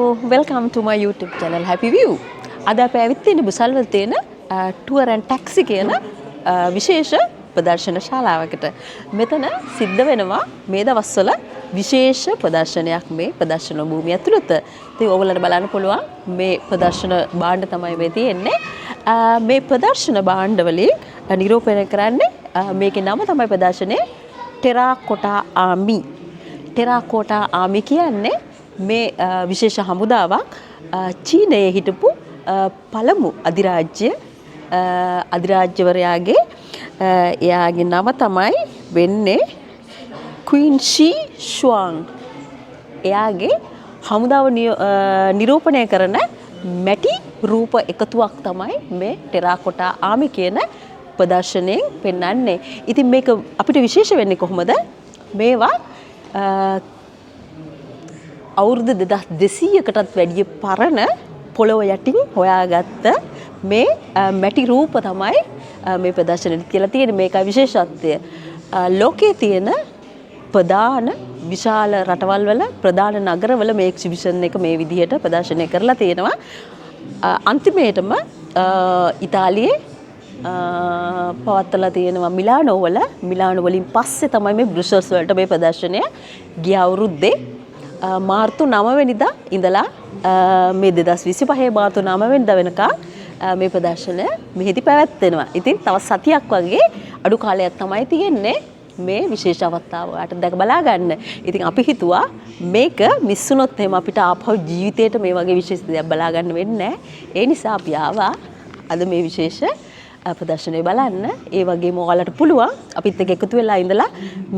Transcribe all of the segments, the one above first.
welcome to my YouTube channel Happy View. අද අපි ඇවිත් තියෙන්නේ බුසල්වල තියෙන tour and taxi කියන විශේෂ ප්‍රදර්ශන ශාලාවකට. මෙතන සිද්ධ වෙනවා මේ දවස්වල විශේෂ ප්‍රදර්ශනයක් මේ ප්‍රදර්ශන භූමිය ඇතුළත. ඉතින් ඔයගොල්ලන්ට බලන්න පුළුවන් මේ ප්‍රදර්ශන භාණ්ඩ තමයි මේ තියෙන්නේ. මේ ප්‍රදර්ශන භාණ්ඩ වලින් නිරූපණය කරන්නේ මේකේ නම තමයි ප්‍රදර්ශනයේ ටෙරාකෝටා ආමි. ටෙරාකෝටා ආමි කියන්නේ මේ විශේෂ හමුදාවක් චීනයේ හිටපු පළමු අධිරාජ්‍යවරයාගේ එයාගේ නම තමයි වෙන්නේ ක්වීන් ෂී ෂුවාන්. එයාගේ හමුදාව නිරූපණය කරන මැටි රූප එකතුවක් තමයි මේ ටෙරාකෝටා ආමි කියන ප්‍රදර්ශනයෙන් පෙන්වන්නේ. ඉතින් මේක අපිට විශේෂ වෙන්නේ කොහොමද? මේවා අවුරුදු 2200කටත් වැඩිය පරණ පොළොව යටින් හොයාගත්ත මේ මැටි රූප තමයි මේ ප්‍රදර්ශනෙට කියලා තියෙන්නේ. මේකයි විශේෂත්වය. ලෝකයේ තියෙන ප්‍රධාන විශාල රටවල් වල ප්‍රධාන නගරවල මේ එක්සිබිෂන් එක මේ විදිහට ප්‍රදර්ශනය කරලා තියෙනවා. අන්තිමේටම ඉතාලියේ පවත්වලා තියෙනවා මිලානෝ වලින් පස්සේ තමයි මේ බ්‍රුසල්ස් වලට මේ ප්‍රදර්ශනය ගිය අවුරුද්දේ මාර්තු 9 වෙනිදා ඉඳලා මේ 2025 මාර්තු 9 වෙනිදා වෙනකම් මේ ප්‍රදර්ශනය මෙහිදී පැවැත්වෙනවා. ඉතින් තව සතියක් වගේ අඩු කාලයක් තමයි තියෙන්නේ මේ විශේෂ අවස්ථාවට දැක බලා ගන්න. ඉතින් අපි හිතුවා මේක මිස් වුණොත් එහෙම අපිට ආපහු ජීවිතේට මේ වගේ විශේෂ දෙයක් බලා ගන්න වෙන්නේ නැහැ. ඒ නිසා අපි ආවා අද මේ විශේෂ ප්‍රදර්ශනය බලන්න. ඒ වගේම ඔයාලට පුළුවන් අපිත් එක්ක එකතු වෙලා ඉඳලා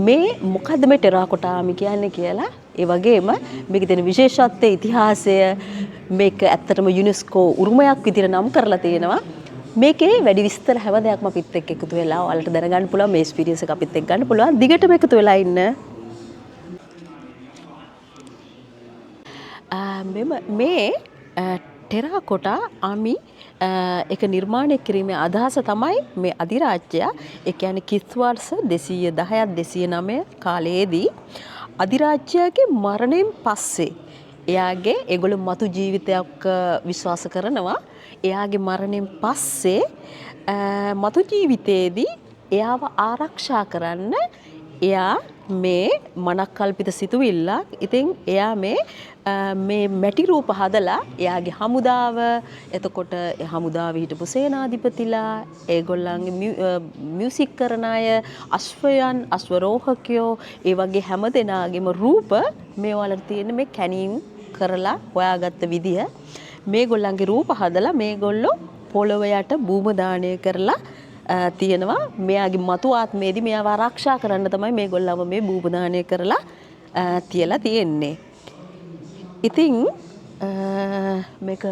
මේ මොකද්ද මේ ටෙරාකෝටා ආමි කියන්නේ කියලා, ඒ වගේම මේකේ තියෙන විශේෂත්වය, ඉතිහාසය, මේක ඇත්තටම යුනෙස්කෝ උරුමයක් විදිහට නම් කරලා තියෙනවා. මේකේ වැඩි විස්තර හැම දෙයක්ම අපිත් එක්ක එකතු වෙලා ඔයාලට දැනගන්න පුළුවන්. මේ එක්ස්පීරියන්ස් එක අපිත් එක්ක ගන්න පුළුවන්. දිගටම එකතු වෙලා ඉන්න. මේ ටෙරාකෝටා ආමි එක නිර්මාණය කිරීමේ අදහස තමයි මේ අධිරාජ්‍යයා, ඒ කියන්නේ කිස්වර්ෂ 210ක් 209 කාලයේදී අධිරාජ්‍යයාගේ මරණයෙන් පස්සේ එයාගේ ඒගොල්ලෝ මතු ජීවිතයක් විශ්වාස කරනවා. එයාගේ මරණයෙන් පස්සේ මතු ජීවිතයේදී එයාව ආරක්ෂා කරන්න එයා මේ මනක්කල්පිත සිතුවිල්ලක්. ඉතින් එයා මේ මැටි රූප හදලා එයාගේ හමුදාව, එතකොට හමුදාවේ හිටපු සේනාධිපතිලා, ඒගොල්ලන්ගේ මියුසික් කරන අය, අශ්වයන්, අශ්වරෝහකයෝ, ඒ වගේ හැම දෙනාගේම රූප මේ වලට තියෙන මේ කැණීම් කරලා හොයාගත්ත විදිය, මේගොල්ලන්ගේ රූප හදලා මේගොල්ලෝ පොළොව යට භූමදානය කරලා තියෙනවා. මෙයාගේ මතු ආත්මයේදී මෙයාව ආරක්ෂා කරන්න තමයි මේගොල්ලව මේ භූමදානය කරලා තියලා තියෙන්නේ. ඉතින් මේක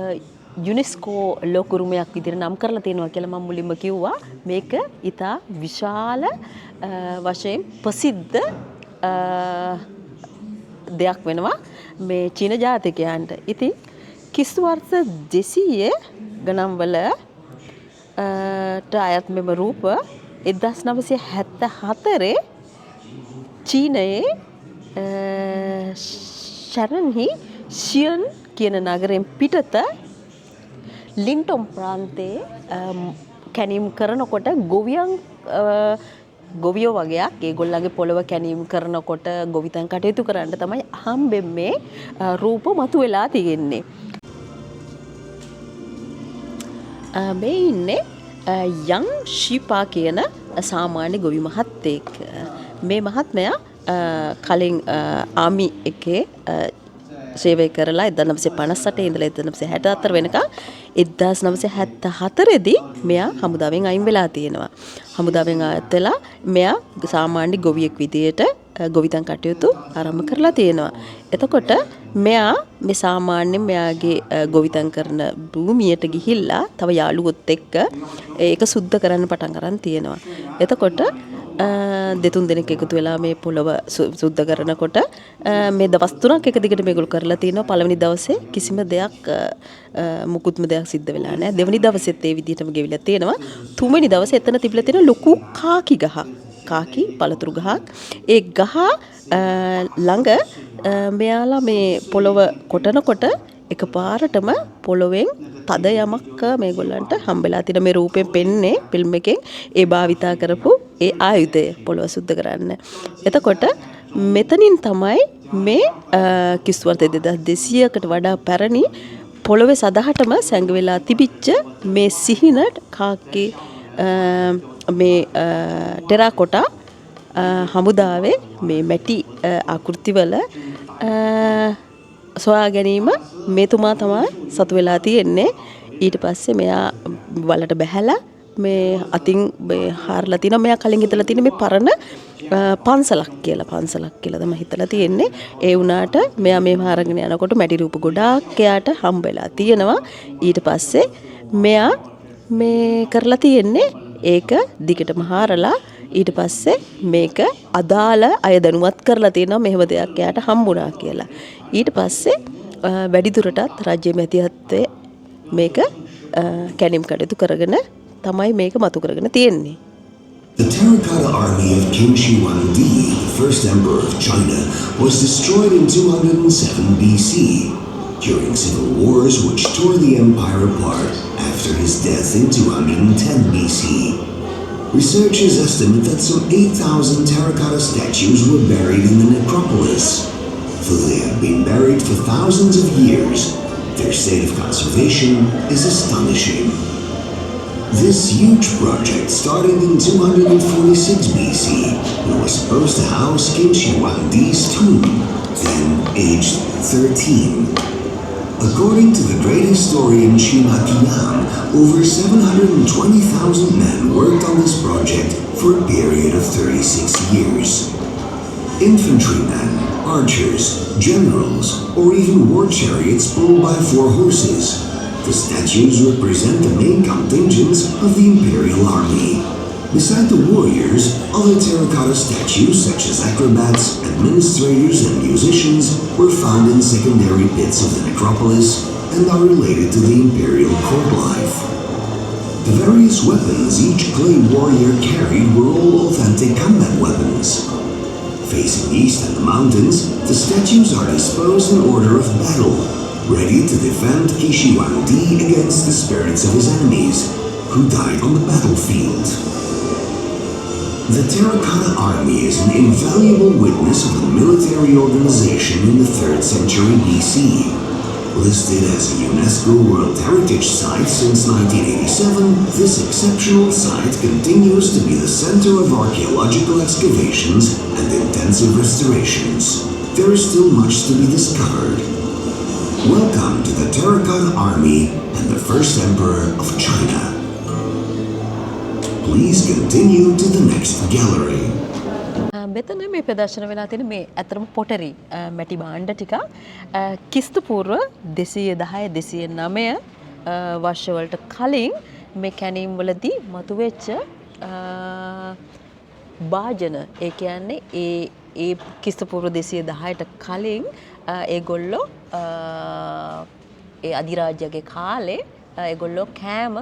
යුනෙස්කෝ ලෝක උරුමයක් විදිහට නම් කරලා තියෙනවා කියලා මම මුලින්ම කිව්වා. මේක ඉතා විශාල වශයෙන් ප්‍රසිද්ධ දෙයක් වෙනවා මේ චීන ජාතිකයන්ට. ඉතින් කිස්වර්ෂ 200 ගණන් වල අයත් මෙම රූප 1974 චීනයේ ශරන්හි ෂියන් කියන නගරයෙන් පිටත ලින්ටොන් ප්‍රාන්තයේ කැණීම් කරනකොට ගොවියෝ වගේක් ඒගොල්ලන්ගේ පොළව කැණීම් කරනකොට ගොවිතැන් කටයුතු කරන්න තමයි හම්බෙන් මේ රූප මතුවලා තියෙන්නේ. මේ ඉන්නේ යං ෂීපා කියන සාමාන්‍ය ගොවි මහත්තයෙක්. මේ මහත්මයා කලින් ආමි එකේ සේවය කරලා 1958 ඉඳලා 1964 වෙනකම් 1974 දී මෙයා හමුදාවෙන් අයින් වෙලා තියෙනවා. හමුදාවෙන් ආයත් වෙලා මෙයා සාමාන්‍ය ගොවියෙක් විදියට ගොවිතැන් කටයුතු ආරම්භ කරලා තියෙනවා. එතකොට මෙයා මේ සාමාන්‍යයෙන් මෙයාගේ ගොවිතැන් කරන භූමියට ගිහිල්ලා තව යාළුවොත් එක්ක ඒක සුද්ධ කරන්න පටන් ගන්න තියෙනවා. එතකොට දෙතුන් දෙනෙක් එකතු වෙලා මේ පොළව සුද්ධ කරනකොට මේ දවස් 3ක් එක දිගට මේගොල්ලෝ කරලා තිනවා. පළවෙනි දවසේ කිසිම දෙයක් මුකුත්ම දෙයක් සිද්ධ වෙලා නැහැ. දෙවෙනි දවසෙත් ඒ විදිහටම ගෙවිලා තියෙනවා. තුන්වෙනි දවසේ එතන තිබිලා තියෙන ලොකු කාකි පළතුරු ගහක්. ඒ ගහ ළඟ මෙයාලා මේ පොළව කොටනකොට එකපාරටම පොළොවෙන් තද යමක් මේගොල්ලන්ට හම්බෙලා තියෙන මේ රූපයෙන් පෙන්නේ ෆිල්ම් එකෙන් ඒ භාවිතා කරපු ඒ ආයුධය පොළොව සුද්ධ කරන්න. එතකොට මෙතනින් තමයි මේ කිස්වර්ත 2200කට වඩා පැරණි පොළොවේ සදහටම සැඟවෙලා තිබිච්ච මේ සිහින කාක්කේ මේ ටෙරාකොටා හමුදාවේ මේ මැටි ආකෘතිවල සොයා ගැනීම මෙතුමා තමයි සතු වෙලා තියෙන්නේ. ඊට පස්සේ මෙයා වලට බැහැලා මේ අතින් මේ හාරලා තිනවා. මෙයා කලින් හිතලා තියෙන්නේ මේ පරණ පන්සලක් කියලා තමයි හිතලා තියෙන්නේ. ඒ වුණාට මෙයා මේ හාරගෙන යනකොට මැටි රූප ගොඩාක් එයාට හම්බෙලා තියෙනවා. ඊට පස්සේ මෙයා මේ කරලා තියෙන්නේ ඒක දිගටම හාරලා ඊට පස්සේ මේක අදාළ අය දැනුවත් කරලා තියෙනවා මෙහෙම දෙයක් එයාට හම්බුණා කියලා. ඊට පස්සේ වැඩිදුරටත් රාජ්‍ය මැදිහත්වයේ මේක කැණීම් කටයුතු කරගෙන තමයි මේක මතු කරගෙන තියෙන්නේ. The Terracotta Army of Qin Shi Huangdi, the first emperor of China, was destroyed in 207 BC during civil wars which tore the empire apart after his death in 210 BC. Researchers estimate that some 8,000 terracotta statues were buried in the necropolis. Though they have been buried for thousands of years, their state of conservation is astonishing. This huge project started in 246 BC and was supposed to house Qin Shi Huangdi's tomb, then aged 13. According to the great historian Sima Qian, over 720,000 men worked on this project for a period of 36 years. Infantrymen, archers, generals, or even war chariots pulled by 4 horses. The statues represent the main contingents of the imperial army. Beside the warriors, other terracotta statues such as acrobats, administrators, and musicians were found in secondary pits of the necropolis and are related to the imperial court life. The various weapons each clay warrior carried were all authentic combat weapons. Facing east and the mountains, the statues are disposed in order of battle, ready to defend Qin Shi Huangdi against the spirits of his enemies, who died on the battlefield. The Terracotta Army is an invaluable witness of the military organization in the 3rd century BC. Listed as a UNESCO World Heritage Site since 1987, this exceptional site continues to be the center of archaeological excavations and intensive restorations. There is still much to be discovered. Welcome to the Terracotta Army and the first emperor of China. Please continue to the next gallery. මෙතන මේ ප්‍රදර්ශන වෙලා තියෙන මේ අතරම පොටරි මැටි භාණ්ඩ ටික ක්‍රිස්තු පූර්ව 210 209 වර්ෂවලට කලින් මේ කැණීම් වලදී මතුවෙච්ච භාජන ඒ කියන්නේ ඒ ක්‍රිස්තු පූර්ව 210ට කලින් ඒගොල්ලෝ ඒ අධිරාජ්‍යගේ කාලේ ඒගොල්ලෝ කෑම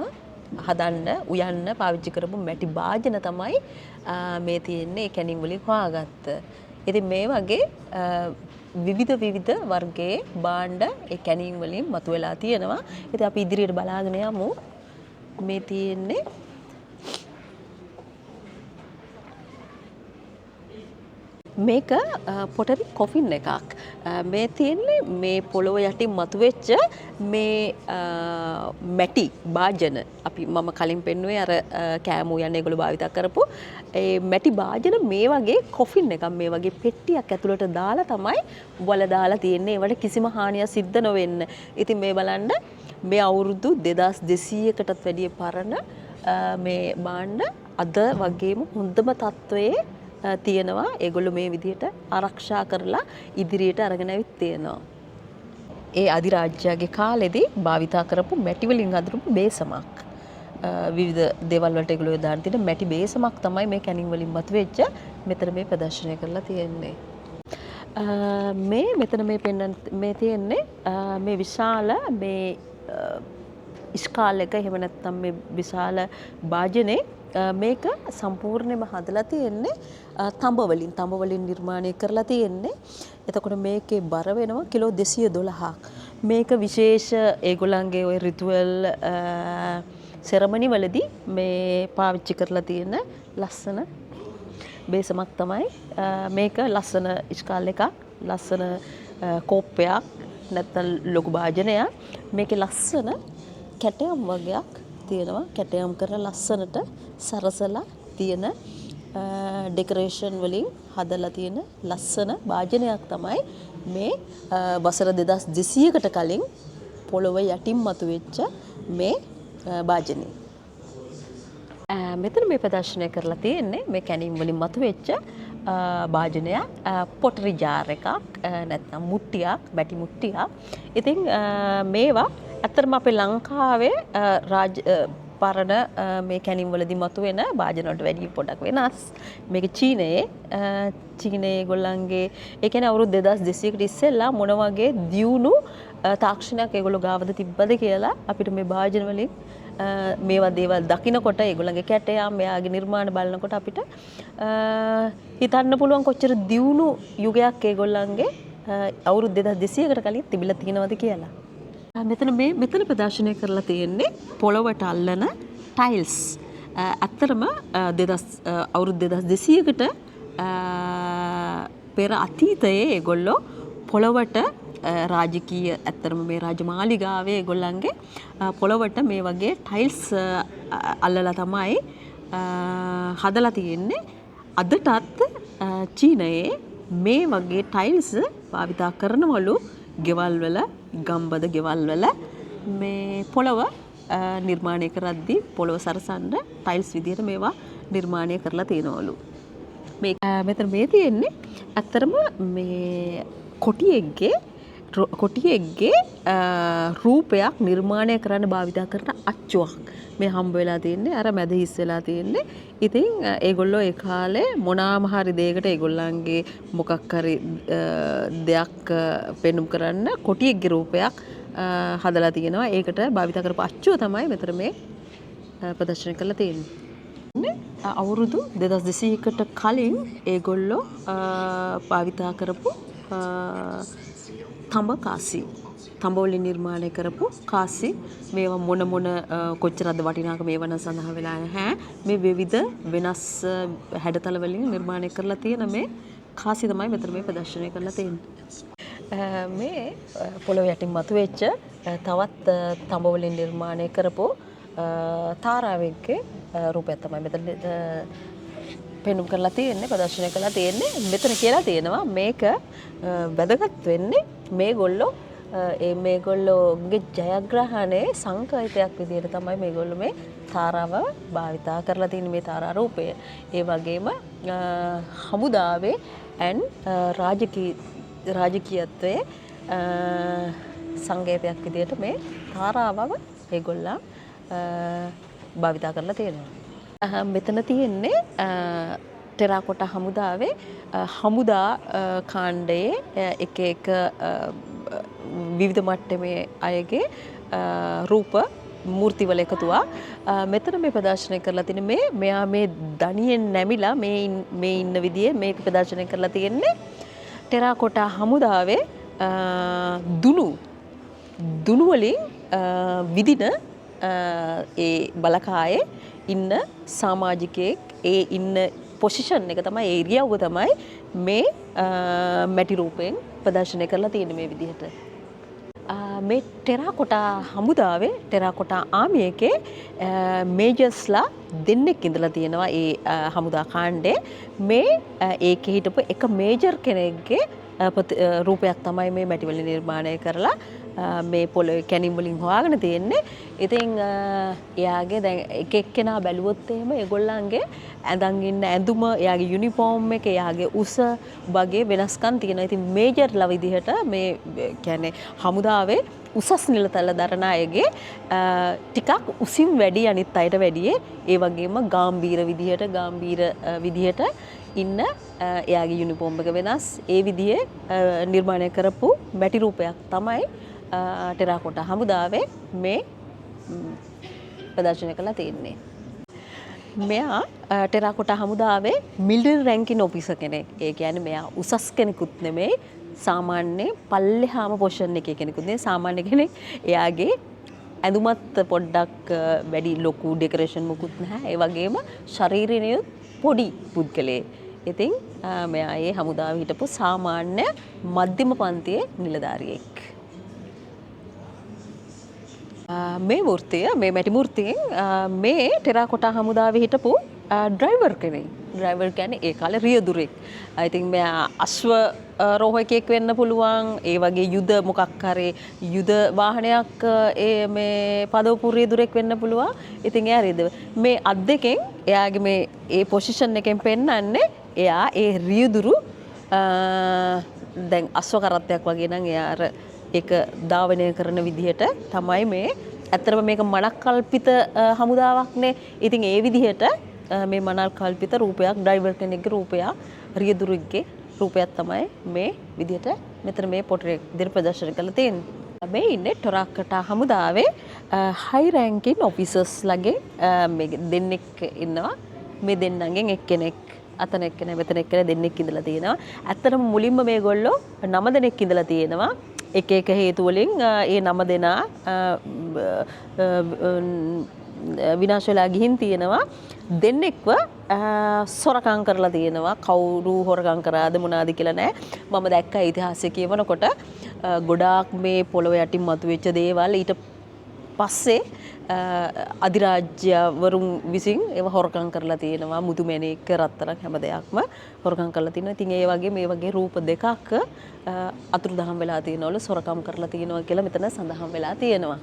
හදන්න උයන්න පාවිච්චි කරපු මැටි භාජන තමයි මේ තියෙන්නේ කැණීම් වලින් හොයාගත්ත. ඉතින් මේ වගේ විවිධ වර්ගයේ භාණ්ඩ ඒ කැණීම් වලින් මතුවලා තියෙනවා. ඉතින් අපි ඉදිරියට බලාගෙන යමු. මේ තියෙන්නේ මේක පොටරි කොෆින් එකක්. මේ තියෙන්නේ මේ පොළොව යටින් මතුවෙච්ච මේ මැටි භාජන. මම කලින් පෙන්නුවේ අර කෑම උයන්න ඒගොල්ලෝ භාවිත කරපු ඒ මැටි භාජන මේ වගේ කොෆින් එකක් මේ වගේ පෙට්ටියක් ඇතුළට දාලා තමයි වල දාලා තියෙන්නේ. ඒවට කිසිම හානියක් සිද්ධ නොවෙන්න. ඉතින් මේ බලන්න මේ අවුරුදු 2200කටත් වැඩිය පරණ මේ භාණ්ඩ අද වගේම හොඳම තත්වයේ තියෙනවා. ඒගොල්ලෝ මේ විදිහට ආරක්ෂා කරලා ඉදිරියට අරගෙන ඇවිත් තියෙනවා. ඒ අධිරාජ්‍යයේ කාලෙදී භාවිතා කරපු මැටි වලින් හදපු බේසමක්. විවිධ දේවල් වලට ඒගොල්ලෝ දාන තියෙන මැටි බේසමක් තමයි මේ කැණීම් වලින් මතුවෙච්ච මෙතන මේ ප්‍රදර්ශනය කරලා තියෙන්නේ. මේ මෙතන මේ පෙන්වන්න මේ තියෙන්නේ මේ විශාල මේ ඉස්කාල් එක එහෙම නැත්නම් මේ විශාල භාජනේ මේක සම්පූර්ණයෙන්ම හදලා තියෙන්නේ තඹ වලින් නිර්මාණය කරලා තියෙන්නේ. එතකොට මේකේ බර වෙනවා කිලෝ 212ක්. මේක විශේෂ ඒගොල්ලන්ගේ ඔය රිටුවල් සෙරමනි වලදී මේ පාවිච්චි කරලා තියෙන ලස්සන බේසමක් තමයි. මේක ලස්සන ඉස්කාල් එකක්, ලස්සන කෝප්පයක් නැත්නම් ලොකු භාජනයක්. මේකේ ලස්සන කැටයම් වගේක් තියෙනවා. කැටයම් කරලා ලස්සනට සරසලා තියෙන ඩෙකරේෂන් වලින් හදලා තියෙන ලස්සන භාජනයක් තමයි මේ වසර 2200කට කලින් පොළොව යටින් මතුවෙච්ච මේ භාජනය. මෙතන මේ ප්‍රදර්ශනය කරලා තියෙන්නේ මේ කැණීම් වලින් මතුවෙච්ච භාජනයක්, පොටරි ජාර් එකක් නැත්නම් මුට්ටියක්, බැටි මුට්ටියක්. ඉතින් මේවා ඇත්තටම අපේ ලංකාවේ පරණ මේ කැණීම් වලදී මතුවෙන භාජන වලට වැඩිය පොඩක් වෙනස්. මේක චීනයේ ඒගොල්ලන්ගේ ඒ කියන්නේ අවුරුදු 2200කට ඉස්සෙල්ලා මොන වගේ දියුණු තාක්ෂණයක් ඒගොල්ලෝ ගාවද තිබ්බද කියලා අපිට මේ භාජන වලින් මේවා දේවල් දකිනකොට ඒගොල්ලන්ගේ කැටයම් මෙයාගේ නිර්මාණ බලනකොට අපිට හිතන්න පුළුවන් කොච්චර දියුණු යුගයක් ඒගොල්ලන්ගේ අවුරුදු 2200කට කලින් තිබිලා තියෙනවද කියලා. මෙතන ප්‍රදර්ශනය කරලා තියෙන්නේ පොළොවට අල්ලන ටයිල්ස්. ඇත්තටම අවුරුදු 2200කට පෙර අතීතයේ ඒගොල්ලෝ පොළොවට රාජකීය ඇත්තටම මේ රාජමාලිගාවේ ඒගොල්ලන්ගේ පොළොවට මේ වගේ ටයිල්ස් අල්ලලා තමයි හදලා තියෙන්නේ. අදටත් චීනයේ මේ වගේ ටයිල්ස් භාවිතා කරනවලු ගෙවල් වල, ගම්බද ගෙවල් වල මේ පොළව නිර්මාණය කරද්දී පොළව සරසන්න ටයිල්ස් විදියට මේවා නිර්මාණය කරලා තියෙනවලු. මෙතන මේ තියෙන්නේ ඇත්තටම මේ කොටියෙක්ගේ රූපයක් නිර්මාණය කරන්න භාවිතා කරන අච්චුවක් මේ හම්බ වෙලා තියෙන්නේ. අර මැද හිස් වෙලා තියෙන්නේ. ඉතින් ඒගොල්ලෝ ඒ කාලේ මොනාම හරි දෙයකට ඒගොල්ලන්ගේ මොකක් හරි දෙයක් පෙන්눔 කරන්න කොටියෙක්ගේ රූපයක් හදලා තියෙනවා. ඒකට භාවිතා කරපු අච්චුව තමයි මෙතන මේ ප්‍රදර්ශනය කරලා තියෙන්නේ. අවුරුදු 2200කට කලින් ඒගොල්ලෝ භාවිතා කරපු තඹ කාසි, තඹ වලින් නිර්මාණය කරපු කාසි. මේවා මොන කොච්චරද වටිනාකම මේවා නම් සඳහන් වෙලා නැහැ. මේ විවිධ වෙනස් හැඩතල වලින් නිර්මාණය කරලා තියෙන මේ කාසි තමයි මෙතන මේ ප්‍රදර්ශනය කරලා තියෙන්නේ. මේ පොළොව යටින් මතුවෙච්ච තවත් තඹ වලින් නිර්මාණය කරපු තාරාවෙක්ගේ රූපයක් තමයි මෙතන පෙන්눔 කරලා තියෙන්නේ, ප්‍රදර්ශනය කරලා තියෙන්නේ. මෙතන කියලා තියෙනවා මේක වැදගත් වෙන්නේ මේගොල්ලෝගේ ජයග්‍රහණයේ සංකේතයක් විදිහට තමයි මේගොල්ලෝ මේ තාරාව භාවිතා කරලා තියෙන මේ තාරා රූපය. ඒ වගේම හමුදාවේ රාජකීයත්වයේ සංකේතයක් විදිහට මේ තාරාවව ඒගොල්ලන් භාවිතා කරලා තියෙනවා. මෙතන තියෙන්නේ ටෙරාකොටා හමුදාවේ හමුදා කාණ්ඩයේ එක විවිධ මට්ටමේ අයගේ රූප මූර්තිවල එකතුවක්. මෙතන මේ ප්‍රදර්ශනය කරලා තියෙන මෙයා මේ දණියෙන් නැමිලා මේ ඉන්න විදිය මේක ප්‍රදර්ශනය කරලා තියෙන්නේ ටෙරාකොටා හමුදාවේ දුනු වලින් විදින ඒ බලකායේ ඉන්න සමාජිකයෙක් ඒ ඉන්න පොසිෂන් එක තමයි ඒ ඉරියව්ව තමයි මේ මැටි රූපයෙන් ප්‍රදර්ශනය කරලා තියෙන්නේ මේ විදිහට. මේ ටෙරාකොටා හමුදාවේ ටෙරාකොටා ආමි එකේ මේජර්ස්ලා දෙන්නෙක් ඉඳලා තියෙනවා ඒ හමුදා කාණ්ඩේ. මේ ඒකේ හිටපු එක මේජර් කෙනෙක්ගේ රූපයක් තමයි මේ මැටි වලින් නිර්මාණය කරලා මේ පොළොවේ කැණීම් වලින් හොයාගෙන තියෙන්නේ. ඉතින් එයාගේ දැන් එක එක්කෙනා බැලුවොත් එහෙම ඒගොල්ලන්ගේ ඇඳන් ඉන්න ඇඳුම, එයාගේ යුනිෆෝම් එක, එයාගේ උස වගේ වෙනස්කම් තියෙනවා. ඉතින් මේජර්ලා විදිහට මේ කියන්නේ හමුදාවේ උසස් නිලතල දරන අයගේ ටිකක් උසින් වැඩි අනිත් අයට වැඩියේ. ඒ වගේම ගාම්භීර විදිහට ඉන්න එයාගේ යුනිෆෝම් එක වෙනස්. ඒ විදිහේ නිර්මාණය කරපු මැටි රූපයක් තමයි ටෙරාකොටා හමුදාවේ මේ ප්‍රදර්ශනය කරලා තියෙන්නේ. මෙයා ටෙරාකොටා හමුදාවේ මිලිටරි රැන්කින් ඔෆිසර් කෙනෙක්. ඒ කියන්නේ මෙයා උසස් කෙනෙකුත් නෙමෙයි, සාමාන්‍ය පල්ලෙහාම පොෂන් එකේ කෙනෙකුත් නේ සාමාන්‍ය කෙනෙක් එයාගේ ඇඳුමත් පොඩ්ඩක් වැඩි ලොකු ඩෙකරේෂන් මුකුත් නැහැ. ඒ වගේම ශරීරයනුත් පොඩි පුද්ගලයෙක්. ඉතින් මෙයා ඒ හමුදාවේ හිටපු සාමාන්‍ය මධ්‍යම පන්තියේ නිලධාරියෙක්. මේ වෘත්තිය මේ මැටි වෘත්තියෙන් මේ ටෙරාකොටා හමුදාවේ හිටපු ඩ්‍රයිවර් කෙනෙක්. ඩ්‍රයිවර් කියන්නේ ඒ කාලේ රියදුරෙක්. I think මෙයා අශ්ව රෝහකයෙක් වෙන්න පුළුවන්. ඒ වගේ යුද මොකක් හරි යුද වාහනයක් මේ පදවපු රියදුරෙක් වෙන්න පුළුවන්. ඉතින් එයා රියදුර. මේ අත් දෙකෙන් එයාගේ මේ ඒ පොසිෂන් එකෙන් පෙන්නන්නේ එයා ඒ රියදුරු දැන් අශ්ව කරත්තයක් වගේ නම් එයා අර ඒක ධාවනය කරන විදිහට තමයි මේ ඇත්තටම මේක මනක් කල්පිත හමුදාවක්නේ. ඉතින් ඒ විදිහට මේ මනක් කල්පිත රූපයක් ඩ්‍රයිවර් කෙනෙක්ගේ රූපයක් රියදුරුගේ රූපයක් තමයි මේ විදිහට මෙතන මේ පොටරේ ඉදිරි ප්‍රදර්ශන කරලා තියෙන්නේ. මේ ඉන්නේ ටෙරාකොටා හමුදාවේ හයි රැන්කින් ඔෆිසර්ස් ලගේ මේ දෙන්නෙක් ඉන්නවා. මේ දෙන්නගෙන් එක්කෙනෙක් අතන එක්කෙනෙක් මෙතන එක්කෙනෙක් දෙන්නෙක් ඉඳලා තියෙනවා. ඇත්තටම මුලින්ම මේගොල්ලෝ 9 දෙනෙක් ඉඳලා තියෙනවා. එක එක හේතු වලින් ඒ 9 දෙනා විනාශ වෙලා ගිහින් තියෙනවා. දෙන්නෙක්ව සොරකම් කරලා තියෙනවා. කවුරු හොරකම් කරාද මොනවාද කියලා නෑ. මම දැක්ක ඉතිහාසය කියවනකොට ගොඩාක් මේ පොළොව යටින් මතුවෙච්ච දේවල් ඊට පස්සේ අධිරාජ්‍යවරුන් විසින් ඒව හොරකම් කරලා තියෙනවා. මුතුමැණික් රත්තරන් හැම දෙයක්ම හොරකම් කරලා තියෙනවා. ඉතින් ඒ වගේ මේ වගේ රූප දෙකක් අතුරුදහන් වෙලා තියෙනවලු සොරකම් කරලා තියෙනවා කියලා මෙතන සඳහන් වෙලා තියෙනවා.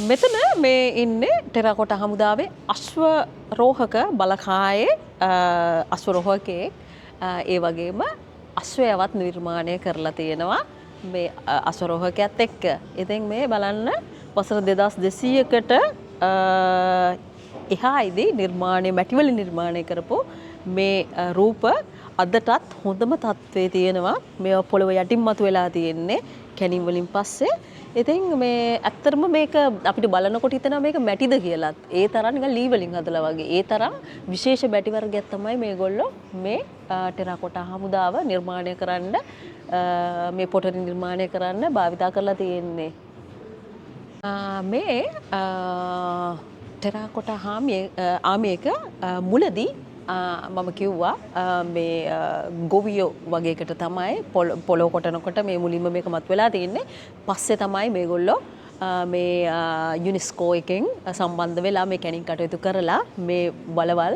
මෙතන මේ ඉන්නේ ටෙරාකොටා හමුදාවේ අශ්වරෝහක බලකායේ අශ්වරෝහකේ ඒ වගේම අශ්වයවත් නිර්මාණය කරලා තියෙනවා මේ අශ්වරෝහකයත් එක්ක. ඉතින් මේ බලන්න වසර 2200කට එහායිදී නිර්මාණය මැටි වලින් නිර්මාණය කරපු මේ රූප අදටත් හොඳම තත්ත්වයේ තියෙනවා. මේවා පොළව යටින් මතුවලා තියෙන්නේ කැණීම් වලින් පස්සේ. ඉතින් මේ ඇත්තටම මේක අපිට බලනකොට හිතෙනවා මේක මැටිද කියලාත්. ඒ තරම් නිකන් ලී වලින් හදලා වගේ. ඒ තරම් විශේෂ මැටි වර්ගයක් තමයි මේගොල්ලෝ මේ ටෙරාකොටා හමුදාව නිර්මාණය කරන්න මේ පොටරි නිර්මාණය කරන්න භාවිතා කරලා තියෙන්නේ. මේ ටෙරාකොටා ආමියක මුලදී මම කිව්වා මේ ගොවියෝ වගේකට තමයි පොළොව කොටනකොට මේ මුලින්ම මේක මත් වෙලා තියෙන්නේ. පස්සේ තමයි මේගොල්ලෝ මේ යුනිස්කෝ එකෙන් සම්බන්ධ වෙලා මේ කැණින් කටයුතු කරලා මේ වලවල්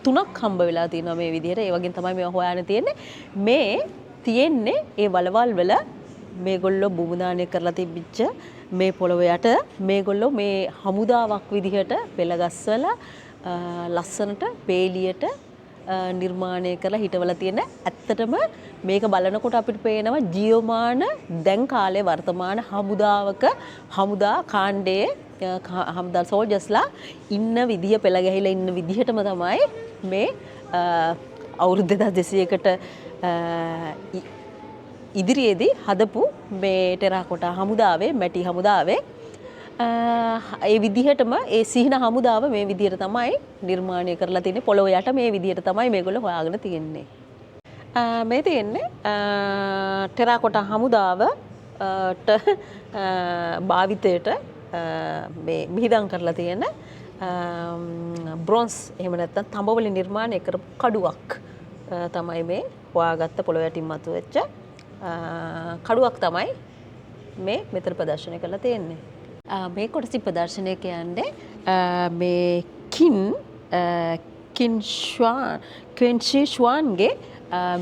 3ක් හම්බ වෙලා තියෙනවා මේ විදිහට. ඒ වගේම තමයි මේවා හොයාගෙන තියෙන්නේ. මේ තියෙන්නේ ඒ වලවල් වල මේගොල්ලෝ භූමදානය කරලා තිබිච්ච මේ පොළොව යට මේගොල්ලෝ මේ හමුදාවක් විදිහට පෙළගස්වලා ලස්සනට පේලියට නිර්මාණය කරලා හිටවලා තියෙන. ඇත්තටම මේක බලනකොට අපිට පේනවා ජීවමාන දැන් කාලේ වර්තමාන හමුදාවක හමුදා කාණ්ඩයේ හමුදා සෝල්ජර්ස්ලා ඉන්න විදිය පෙළ ගැහිලා ඉන්න විදිහටම තමයි මේ අවුරුදු 2200කට ඉදිරියේදී හදපු මේ ටෙරාකොටා හමුදාවේ මැටි හමුදාවේ ඒ විදිහටම ඒ සිහින හමුදාව මේ විදිහට තමයි නිර්මාණය කරලා තියෙන්නේ. පොළොව යට මේ විදිහට තමයි මේගොල්ලෝ හොයාගෙන තියෙන්නේ. මේ තියෙන්නේ ටෙරාකොටා හමුදාවට භාවිතයට මේ මිහිදම් කරලා තියෙන බ්‍රොන්ස් එහෙම නැත්නම් තඹ වලින් නිර්මාණය කරපු කඩුවක් තමයි මේ හොයාගත්ත පොළොව යටින් මතුවෙච්ච කඩුවක් තමයි මේ මෙතන ප්‍රදර්ශනය කරලා තියෙන්නේ. මේ කොටසි ප්‍රදර්ශනය කියන්නේ මේ කින්ෂී ෂ්වාන්ගේ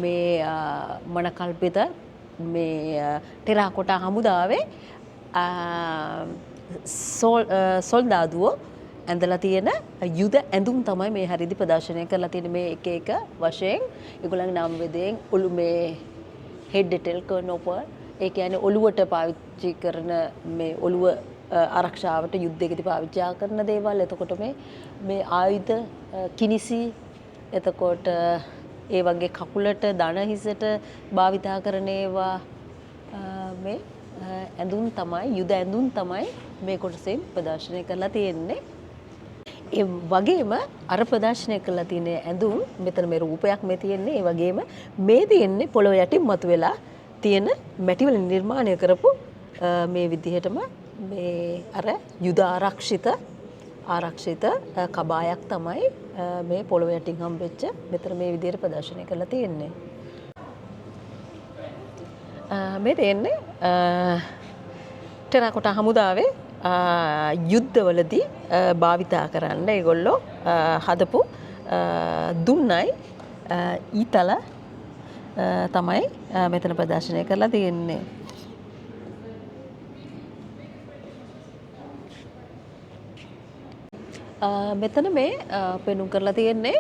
මේ මනකල්පිත මේ ටෙරාකොටා හමුදාවේ සොල්දාදුවෝ ඇඳලා තියෙන යුද ඇඳුම් තමයි මේ හරිදි ප්‍රදර්ශනය කරලා තියෙන. මේ එක එක වශයෙන් ඒගොල්ලන්ගේ නාම වේදයෙන් ඔලු මේ හෙඩ් ඩෙටෙල් කර්නෝපර් ඒ කියන්නේ ඔලුවට පාවිච්චි කරන මේ ඔලුව ආරක්ෂාවට යුද්ධයකදී පාවිච්චි කරන දේවල්. එතකොට මේ ආයුධ කිනිසි එතකොට ඒ වගේ කකුලට දන හිසට භාවිතා කරන ඒවා මේ ඇඳුම් තමයි යුද ඇඳුම් තමයි මේ කොටසෙන් ප්‍රදර්ශනය කරලා තියෙන්නේ. ඒ වගේම අර ප්‍රදර්ශනය කරලා තියෙන ඇඳුම් මෙතන මේ රූපයක් මේ තියෙන්නේ. ඒ වගේම මේ තියෙන්නේ පොළොව යටින් මතුවෙලා තියෙන මැටි වලින් නිර්මාණය කරපු මේ විදිහටම මේ අර යුද ආරක්ෂිත කබායක් තමයි මේ පොළොව යටින් හම්බෙච්ච මෙතන මේ විදිහට ප්‍රදර්ශනය කරලා තියෙන්නේ. මේ තියෙන්නේ ටෙරාකොටා හමුදාවේ යුද්ධවලදී භාවිතා කරන්න ඒගොල්ලෝ හදපු දුන්නයි ඊතල තමයි මෙතන ප්‍රදර්ශනය කරලා තියෙන්නේ. මෙතන මේ පෙන්වුම් කරලා තියෙන්නේ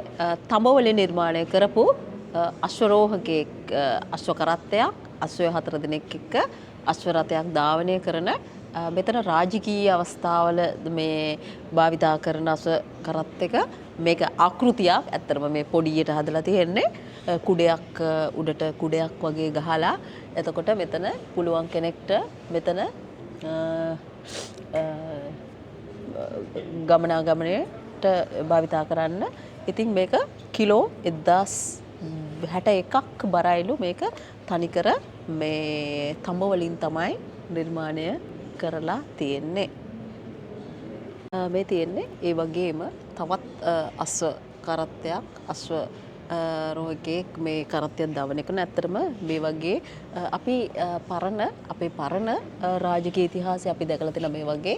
තඹවලින් නිර්මාණය කරපු අශ්වරෝහකයෙක් අශ්ව කරත්තයක් අශ්වය 4 දෙනෙක් එක්ක අශ්ව රථයක් ධාවනය කරන මෙතන රාජකීය අවස්ථාවල මේ භාවිතා කරන අශ්ව කරත් එක මේක ආකෘතියක් ඇත්තටම මේ පොඩියට හදලා තියෙන්නේ කුඩයක් උඩට කුඩයක් වගේ ගහලා එතකොට මෙතන පුළුවන් කෙනෙක්ට මෙතන ගමනාගමනයට භාවිතා කරන්න. ඉතින් මේක කිලෝ 1061ක් බරයිලු. මේක තනිකර මේ තඹ වලින් තමයි නිර්මාණය කරලා තියෙන්නේ. මේ තියෙන්නේ ඒ වගේම තවත් අශ්ව කරත්තයක් අශ්ව රෝහකෙක් මේ කරත්තයක් ධාවනය කරන. ඇත්තටම මේ වගේ අපේ පරණ රාජකීය ඉතිහාසය අපි දැකලා තියෙන මේ වගේ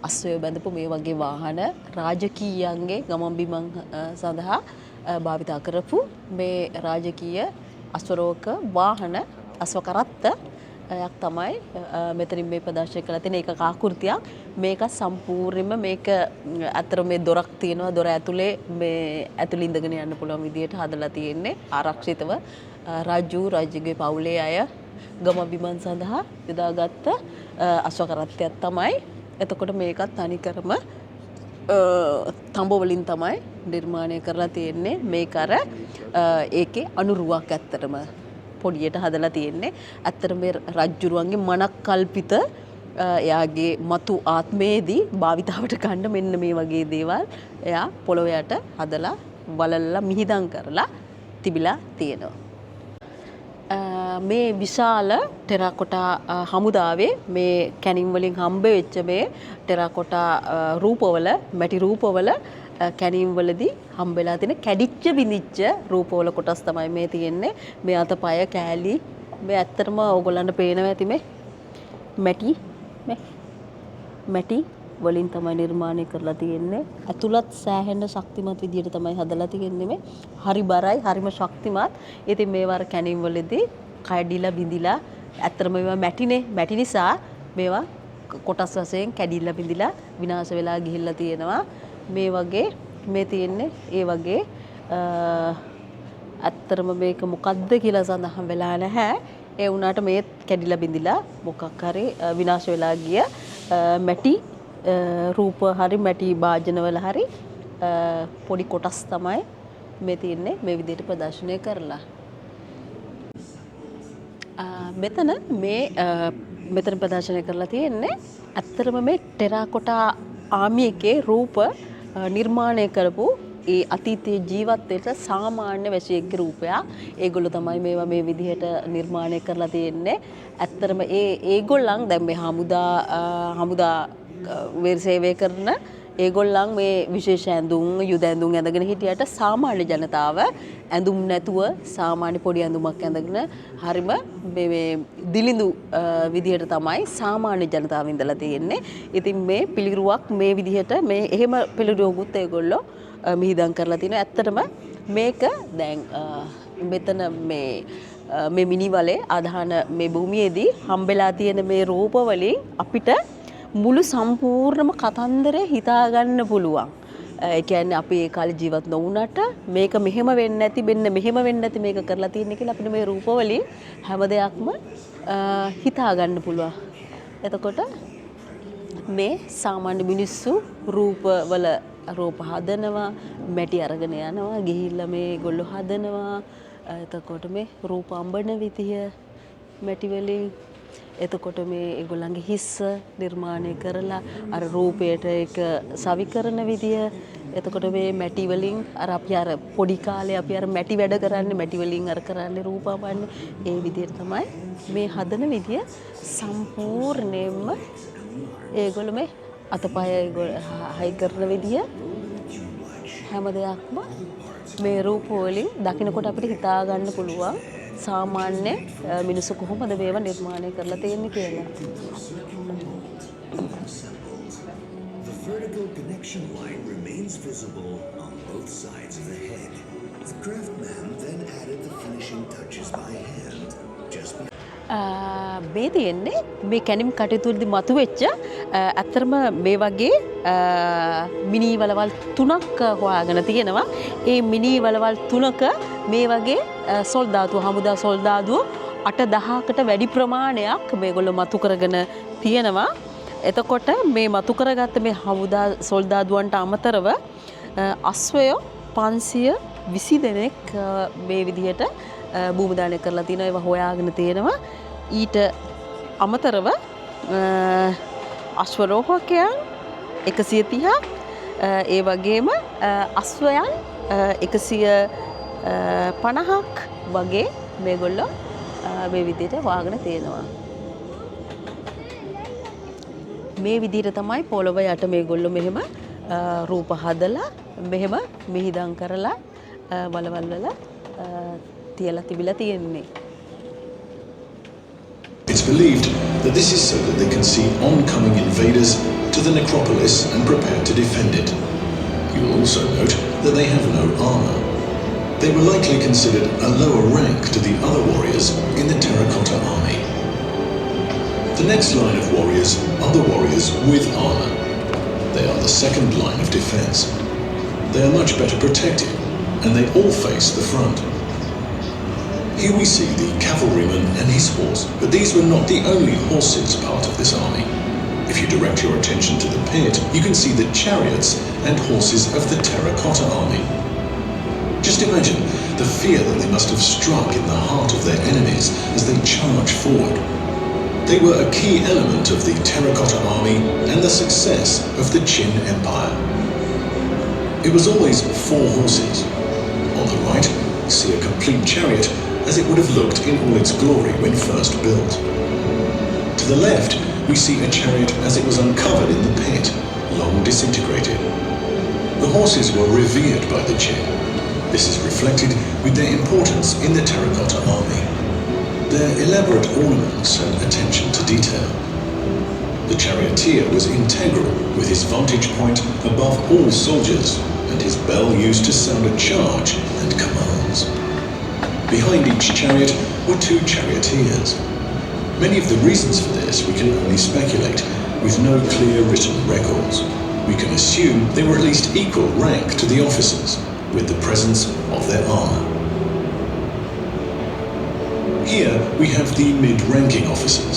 අශ්වය බැඳපු මේ වගේ වාහන රාජකීයයන්ගේ ගමන් බිමන් සඳහා භාවිතා කරපු මේ රාජකීය අශ්වරෝහක වාහන අශ්ව කරත්තයක් තමයි මෙතනින් මේ ප්‍රදර්ශනය කරලා තියෙන. ඒක ආකෘතියක්. මේක සම්පූර්ණයෙන්ම මේක අතර මේ දොරක් තියෙනවා. දොර ඇතුලේ මේ ඇතුළේ ඉඳගෙන යන්න පුළුවන් විදියට හදලා තියෙන්නේ. ආරක්ෂිතව රජුගේ පවුලේ අය ගමන් බිමන් සඳහා යොදාගත්ත අශ්ව කරත්තයක් තමයි. එතකොට මේකත් තනිකරම තඹ වලින් තමයි නිර්මාණය කරලා තියෙන්නේ. මේක අර ඒකේ අනුරුවක් ඇත්තටම පොඩියට හදලා තියෙන්නේ. ඇත්තටම මේ රජ්ජුරුවන්ගේ මනක් කල්පිත එයාගේ මතු ආත්මයේදී භාවිතාවට ගන්න මෙන්න මේ වගේ දේවල් එයා පොළොව යට හදලා වලල්ලා මිහිදම් කරලා තිබිලා තියෙනවා. මේ විශාල ටෙරාකොටා හමුදාවේ මේ කැනින් වලින් හම්බ වෙච්ච මේ ටෙරාකොටා රූපවල මැටි රූපවල කැනින් වලදී හම්බෙලා තියෙන කැඩිච්ච බිඳිච්ච රූපවල කොටස් තමයි මේ තියෙන්නේ. මේ අතපය කෑලි මේ ඇත්තටම ඕගොල්ලන්ට පේනවා ඇති මේ මැටි වලින් තමයි නිර්මාණය කරලා තියෙන්නේ. ඇතුළත් සෑහෙන ශක්තිමත් විදියට තමයි හදලා තියෙන්නේ. මේ හරි බරයි හරිම ශක්තිමත්. ඉතින් මේවා අර කැනින් වලදී කැඩිලා බිඳිලා ඇත්තටම මේවා මැටි නිසා මේවා කොටස් වශයෙන් කැඩිලා බිඳිලා විනාශ වෙලා ගිහිල්ලා තියෙනවා. මේ වගේ මේ තියෙන්නේ ඒ වගේ ඇත්තටම මේක මොකද්ද කියලා සඳහන් වෙලා නැහැ. ඒ වුණාට මේ කැඩිලා බිඳිලා මොකක් හරි විනාශ වෙලා ගිය මැටි රූප හරි මැටි භාජනවල හරි පොඩි කොටස් තමයි මේ තියෙන්නේ මේ විදිහට ප්‍රදර්ශනය කරලා. මෙතන ප්‍රදර්ශනය කරලා තියෙන්නේ ඇත්තටම මේ ටෙරාකොටා ආමි එකේ රූප නිර්මාණය කරපු ඒ අතීතයේ ජීවත් වෙච්ච සාමාන්‍ය වැසියෙක්ගේ රූපයක්. ඒගොල්ලෝ තමයි මේවා මේ විදිහට නිර්මාණය කරලා තියෙන්නේ. ඇත්තටම ඒගොල්ලන් දැන් මේ හමුදා සේවය කරන ඒගොල්ලන් මේ විශේෂ ඇඳුම් යුද ඇඳුම් ඇඳගෙන හිටියට සාමාන්‍ය ජනතාව ඇඳුම් නැතුව සාමාන්‍ය පොඩි ඇඳුමක් ඇඳගෙන හරිම මේ දිලිඳු විදිහට තමයි සාමාන්‍ය ජනතාව ඉඳලා තියෙන්නේ. ඉතින් මේ පිළිරුවක් මේ විදිහට මේ එහෙම පිළිරුවකුත් ඒගොල්ලෝ මිහිදම් කරලා තිනවා. ඇත්තටම මේක දැන් මෙතන මේ මිනිවලේ ආදාන මේ භූමියේදී හම්බෙලා තියෙන මේ රූප වලින් අපිට මුළු සම්පූර්ණම කතන්දරය හිතා ගන්න පුළුවන්. ඒ කියන්නේ අපි ඒ කාලේ ජීවත් නොවුනට මේක මෙහෙම වෙන්නේ නැති මෙහෙම වෙන්නේ නැති මේක කරලා තියෙන්නේ කියලා අපිට මේ රූප වලින් හැම දෙයක්ම හිතා ගන්න පුළුවන්. එතකොට මේ සාමාන්‍ය මිනිස්සු රූප හදනවා, මැටි අරගෙන යනවා, ගිහිල්ලා මේගොල්ලෝ හදනවා. එතකොට මේ රූප අඹන විදිය මැටි වලින් එතකොට මේ ඒගොල්ලන්ගේ හිස්ස නිර්මාණය කරලා අර රූපයට ඒක සවි කරන විදිය. එතකොට මේ මැටි වලින් අර අපි අර පොඩි කාලේ අපි අර මැටි වැඩ කරන්නේ මැටි වලින් අර කරන්නේ රූපවන්නේ. ඒ විදිහට තමයි මේ හදන විදිය සම්පූර්ණයෙන්ම ඒගොල්ලෝ මේ අතපය හයි කරන විදිය හැම දෙයක්ම මේ රූප වලින් දකිනකොට අපිට හිතා ගන්න පුළුවන් සාමාන්‍ය මිනිස්සු කොහොමද මේවා නිර්මාණය කරලා තියෙන්නේ කියලා. The vertical connection line remains visible on both sides of the head. The craftsman then added the finishing touches by hand just before. මේ තියෙන්නේ මේ කැනිම් කටයුතුවලදී මතුවෙච්ච ඇත්තටම මේ වගේ මිනි වලවල් තුනක් හොයාගෙන තියෙනවා. ඒ මිනි වලවල් තුනක මේ වගේ සොල්දාදුව හමුදා සොල්දාදුව 8-10කට වැඩි ප්‍රමාණයක් මේගොල්ලෝ මතු කරගෙන තියෙනවා. එතකොට මේ මතු කරගත්ත මේ හමුදා සොල්දාදුවන්ට අමතරව අශ්වයෝ 520 දෙනෙක් මේ විදිහට භූමිදානය කරලා තියෙනවා. ඒවා හොයාගෙන තියෙනවා. ඊට අමතරව අශ්වරෝහකයන් 130ක් ඒ වගේම අශ්වයන් 150ක් වගේ මේගොල්ලෝ මේ විදිහට හොයාගෙන තියෙනවා. මේ විදිහට තමයි පොළොව යට මේගොල්ලෝ මෙහෙම රූප හදලා මෙහෙම මිහිදම් කරලා වලවල් වල තියලා තිබිලා තියෙන්නේ. It's believed that this is so that they can see oncoming invaders to the necropolis and prepare to defend it. You will also note that they have no armor. They were likely considered a lower rank to the other warriors in the terracotta army. The next line of warriors are the warriors with armor. They are the second line of defense. They are much better protected and they all face the front. Here we see the cavalryman and his horse, but these were not the only horses part of this army. If you direct your attention to the pit, you can see the chariots and horses of the terracotta army. Just imagine the fear that they must have struck in the heart of their enemies as they charged forward. They were a key element of the terracotta army and the success of the Qin Empire. It was always 4 horses. On the right, you see a complete chariot as it would have looked in all its glory when first built. To the left, we see a chariot as it was uncovered in the pit, long disintegrated. The horses were revered by the Qin. This is reflected with their importance in the terracotta army. Their elaborate ornaments and attention to detail. The charioteer was integral with his vantage point above all soldiers and his bell used to sound a charge and commands. Behind each chariot were 2 charioteers. Many of the reasons for this we can only speculate, with no clear written records. We can assume they were at least equal rank to the officers, with the presence of their armour. Here we have the mid-ranking officers.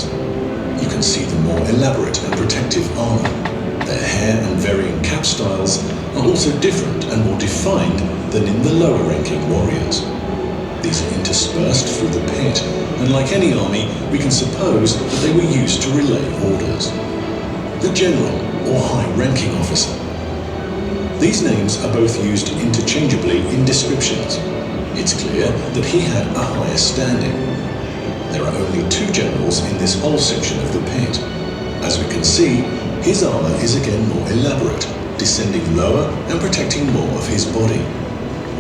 You can see the more elaborate and protective armour. Their hair and varying cap styles are also different and more defined than in the lower-ranking warriors. These are interspersed through the pit, and like any army, we can suppose that they were used to relay orders. The general or high-ranking officer. These names are both used interchangeably in descriptions. It's clear that he had a higher standing. There are only 2 generals in this whole section of the pit. As we can see, his armour is again more elaborate, descending lower and protecting more of his body.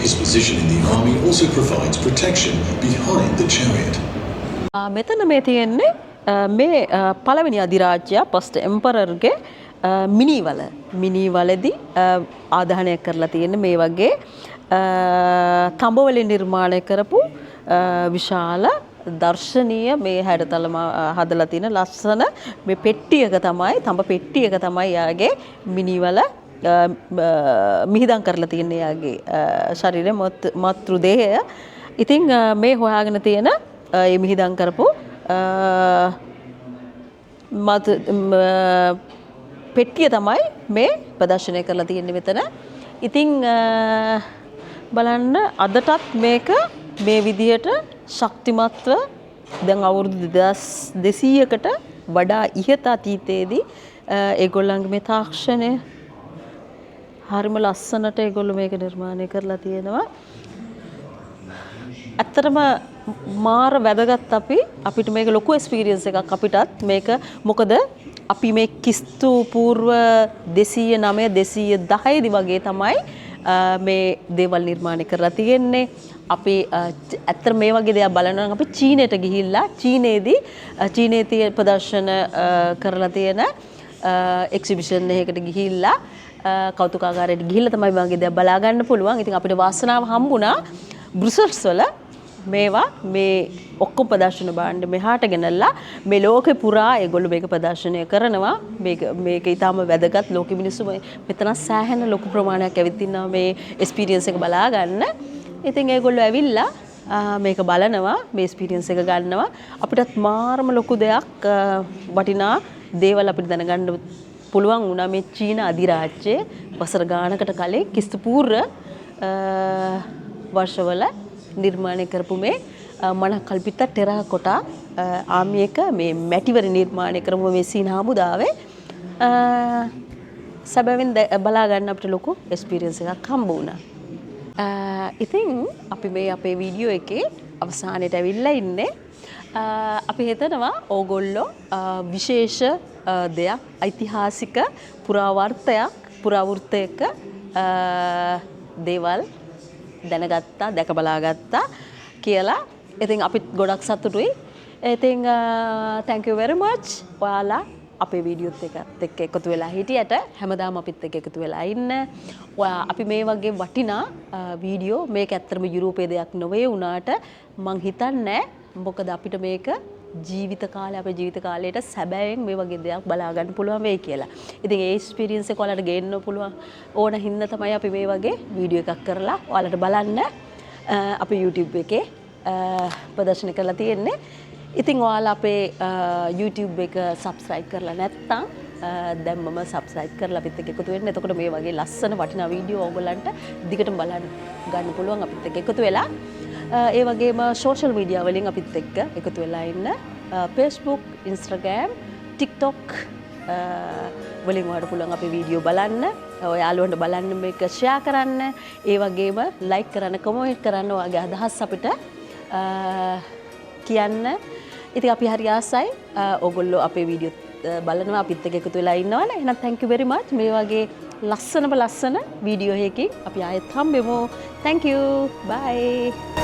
His position in the army also provides protection behind the chariot. මෙතන මේ තියෙන්නේ මේ පළවෙනි අධිරාජ්‍ය first එම්පරර්ගේ මිනි වලදී ආදාහනය කරලා තියෙන මේ වගේ තඹ වලින් නිර්මාණය කරපු විශාල දර්ශනීය මේ හැඩතල හදලා තියෙන ලස්සන මේ පෙට්ටියක තමයි තඹ පෙට්ටියක තමයි යාගේ මිනි වල මිහිදම් කරලා තියෙන යාගේ ශරීරයේ මාතෘ දේහය. ඉතින් මේ හොයාගෙන තියෙන මේ මිහිදම් කරපු පෙට්ටිය තමයි මේ ප්‍රදර්ශනය කරලා තියෙන්නේ මෙතන. ඉතින් බලන්න අදටත් මේක මේ විදියට ශක්තිමත්ව දැන් අවුරුදු 2200කට වඩා ඉහත අතීතයේදී ඒගොල්ලන්ගේ මේ තාක්ෂණය හරිම ලස්සනට ඒගොල්ලෝ මේක නිර්මාණය කරලා තියෙනවා. ඇත්තටම මාර වැදගත් අපිට මේක ලොකු එක්ස්පීරියන්ස් එකක් අපිටත් මේක මොකද අපි මේ කිස්තු පූර්ව 209 210 දී වගේ තමයි මේ දේවල් නිර්මාණය කරලා තියෙන්නේ. අපි ඇත්තට මේ වගේ දේවල් බලනවා නම් අපි චීනයට ගිහිල්ලා චීනයේ තියෙන ප්‍රදර්ශන කරලා තියෙන එක්සිබිෂන් එකකට ගිහිල්ලා කෞතුකාගාරයට ගිහිල්ලා තමයි මේ වගේ දේවල් බලා ගන්න පුළුවන්. ඉතින් අපිට වාසනාව හම්බුණා බ්‍රුසල්ස් වල මේවා මේ ඔක්කොම ප්‍රදර්ශන භාණ්ඩ මෙහාට ගෙනල්ලා මේ ලෝකේ පුරා ඒගොල්ලෝ මේක ප්‍රදර්ශනය කරනවා. මේක ඊටාම වැදගත් ලෝකෙ මිනිස්සු මෙතන සෑහෙන ලොකු ප්‍රමාණයක් ඇවිත් ඉන්නවා මේ එක්ස්පීරියන්ස් එක බලා ගන්න. ඉතින් ඒගොල්ලෝ ඇවිල්ලා මේක බලනවා මේ එක්ස්පීරියන්ස් එක ගන්නවා. අපිටත් මාරම ලොකු දෙයක් වටිනා දේවල් අපිට දැනගන්න පුළුවන් වුණා මේ චීන අධිරාජ්‍යයේ වසර ගානකට කලින් කිස්තු පූර්ව වර්ෂවල නිර්මාණය කරපු මේ මනකල්පිත ටෙරාකොටා ආමි එක මේ මැටිවර නිර්මාණය කරමු මේ සීන හමුදාවේ සැබවින් බලා ගන්න අපිට ලොකු එක්ස්පීරියන්ස් එකක් හම්බ වුණා. ඉතින් අපි මේ අපේ වීඩියෝ එකේ අවසානයට ඇවිල්ලා ඉන්නේ. අපි හිතනවා ඕගොල්ලෝ විශේෂ දෙයක් ඓතිහාසික පුරාවෘත්තයක දේවල් දැනගත්තා දැක බලාගත්තා කියලා. ඉතින් අපිත් ගොඩක් සතුටුයි. ඉතින් thank you very much. ඔයාලා අපේ වීඩියෝත් එක්ක එකතු වෙලා හිටියට හැමදාම අපිත් එක්ක එකතු වෙලා ඉන්න. අපි මේ වගේ වටිනා වීඩියෝ මේක ඇත්තටම යුරෝපයේ දෙයක් නොවේ වුණාට මං හිතන්නේ මොකද අපිට මේක අපේ ජීවිත කාලයට සැබෑවෙන් මේ වගේ දෙයක් බලා ගන්න පුළුවන් වෙයි කියලා. ඉතින් ඒ එක්ස්පීරියන්ස් එක ඔයාලට ගේන්න පුළුවන් ඕන හින්දා තමයි අපි මේ වගේ වීඩියෝ එකක් කරලා ඔයාලට බලන්න අපේ YouTube එකේ ප්‍රදර්ශන කරලා තියෙන්නේ. ඉතින් ඔයාලා අපේ YouTube එක subscribe කරලා නැත්නම් දැම්මම subscribe කරලා අපිත් එක්ක එකතු වෙන්න. එතකොට මේ වගේ ලස්සන වටිනා වීඩියෝ ඕගොල්ලන්ට දිගටම බලන්න ගන්න පුළුවන් අපිත් එක්ක එකතු වෙලා. ඒ වගේම සෝෂල් මීඩියා වලින් අපිත් එක්ක එකතු වෙලා ඉන්න Facebook, Instagram, TikTok වලින් ඔයාලට පුළුවන් අපේ වීඩියෝ බලන්න. ඔයාලට බලන්න මේක share කරන්න. ඒ වගේම like කරන්න, comment කරන්න ඔයාගේ අදහස් අපිට කියන්න. ඉතින් අපි හරි ආසයි ඕගොල්ලෝ අපේ වීඩියෝ බලනවා අපිත් එක්ක එකතු වෙලා ඉන්නවනේ. එහෙනම් thank you very much. මේ වගේ ලස්සන වීඩියෝ එකකින් අපි ආයෙත් හම්බෙමු. Thank you. Bye.